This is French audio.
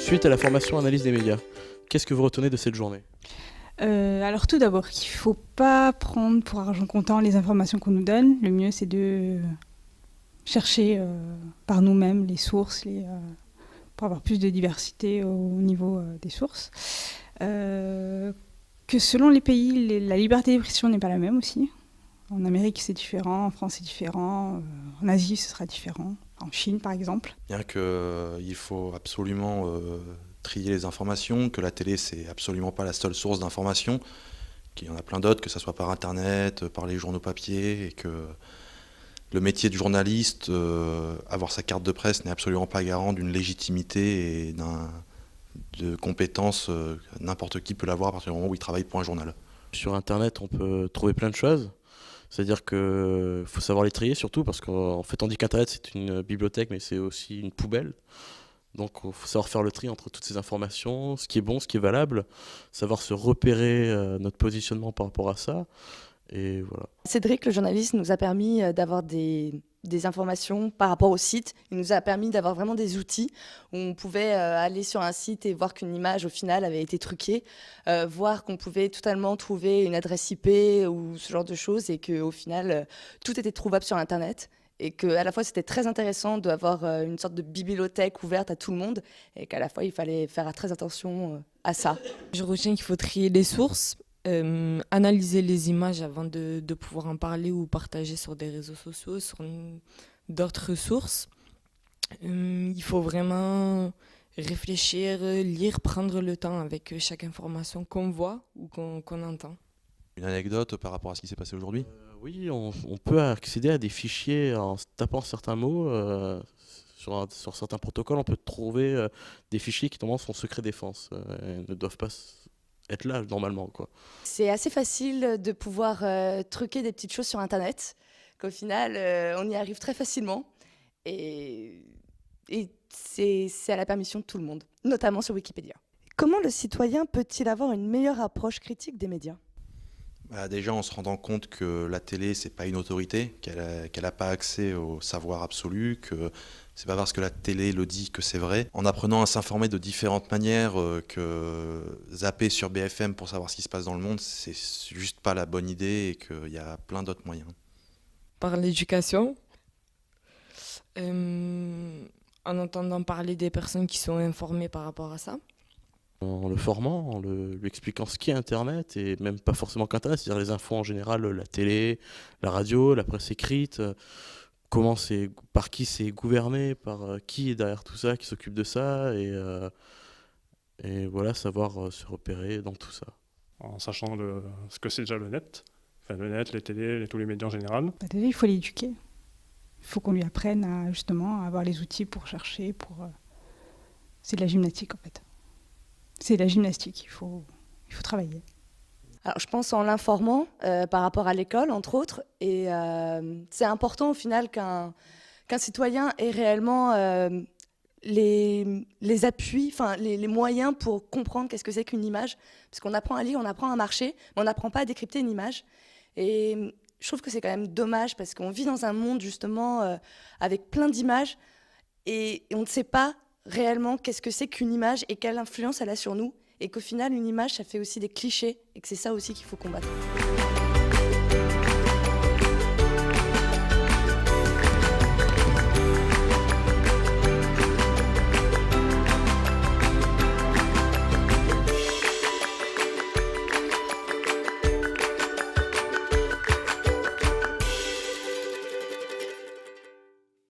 Suite à la formation analyse des médias, qu'est-ce que vous retenez de cette journée? Alors tout d'abord, qu'il ne faut pas prendre pour argent comptant les informations qu'on nous donne. Le mieux, c'est de chercher par nous-mêmes les sources, pour avoir plus de diversité au niveau des sources. Que selon les pays, la liberté d'expression n'est pas la même aussi. En Amérique, c'est différent, en France, c'est différent, en Asie, ce sera différent, en Chine, par exemple. Bien qu'il faut absolument trier les informations, que la télé, c'est absolument pas la seule source d'information, qu'il y en a plein d'autres, que ce soit par Internet, par les journaux papier, et que le métier de journaliste, avoir sa carte de presse n'est absolument pas garant d'une légitimité et de compétences. N'importe qui peut l'avoir à partir du moment où il travaille pour un journal. Sur Internet, on peut trouver plein de choses. C'est-à-dire qu'il faut savoir les trier surtout, parce qu'en fait, on dit qu'Internet, c'est une bibliothèque, mais c'est aussi une poubelle. Donc il faut savoir faire le tri entre toutes ces informations, ce qui est bon, ce qui est valable, savoir se repérer notre positionnement par rapport à ça. Et voilà. Cédric, le journaliste, nous a permis d'avoir des informations par rapport au site. Il nous a permis d'avoir vraiment des outils où on pouvait aller sur un site et voir qu'une image, au final, avait été truquée, voir qu'on pouvait totalement trouver une adresse IP ou ce genre de choses et qu'au final, tout était trouvable sur Internet. Et qu'à la fois, c'était très intéressant d'avoir une sorte de bibliothèque ouverte à tout le monde et qu'à la fois, il fallait faire très attention à ça. Je retiens qu'il faut trier les sources, analyser les images avant de pouvoir en parler ou partager sur des réseaux sociaux, sur d'autres sources. Il faut vraiment réfléchir, lire, prendre le temps avec chaque information qu'on voit ou qu'on entend. Une anecdote par rapport à ce qui s'est passé aujourd'hui ? Oui, on peut accéder à des fichiers en tapant certains mots. Sur certains protocoles, on peut trouver des fichiers qui normalement sont secret défense. Ne doivent pas être là normalement, quoi. C'est assez facile de pouvoir truquer des petites choses sur Internet, qu'au final, on y arrive très facilement. Et c'est à la permission de tout le monde, notamment sur Wikipédia. Comment le citoyen peut-il avoir une meilleure approche critique des médias ? Déjà, en se rendant compte que la télé, c'est pas une autorité, qu'elle n'a pas accès au savoir absolu, que c'est pas parce que la télé le dit que c'est vrai. En apprenant à s'informer de différentes manières, que zapper sur BFM pour savoir ce qui se passe dans le monde, c'est juste pas la bonne idée et qu'il y a plein d'autres moyens. Par l'éducation, en entendant parler des personnes qui sont informées par rapport à ça. En le formant, en lui expliquant ce qu'est Internet, et même pas forcément qu'Internet, c'est-à-dire les infos en général, la télé, la radio, la presse écrite, par qui c'est gouverné, par qui est derrière tout ça, qui s'occupe de ça, et voilà, savoir se repérer dans tout ça. En sachant ce que c'est déjà le net, enfin le net, les télés, tous les médias en général. Déjà, il faut l'éduquer. Il faut qu'on lui apprenne à avoir les outils pour chercher, c'est de la gymnastique en fait. C'est de la gymnastique, il faut travailler. Alors, je pense en l'informant par rapport à l'école, entre autres. Et c'est important au final qu'un citoyen ait réellement les appuis, les moyens pour comprendre qu'est-ce que c'est qu'une image. Parce qu'on apprend à lire, on apprend à marcher, mais on n'apprend pas à décrypter une image. Et je trouve que c'est quand même dommage parce qu'on vit dans un monde justement avec plein d'images et on ne sait pas réellement qu'est-ce que c'est qu'une image et quelle influence elle a sur nous, et qu'au final une image ça fait aussi des clichés et que c'est ça aussi qu'il faut combattre.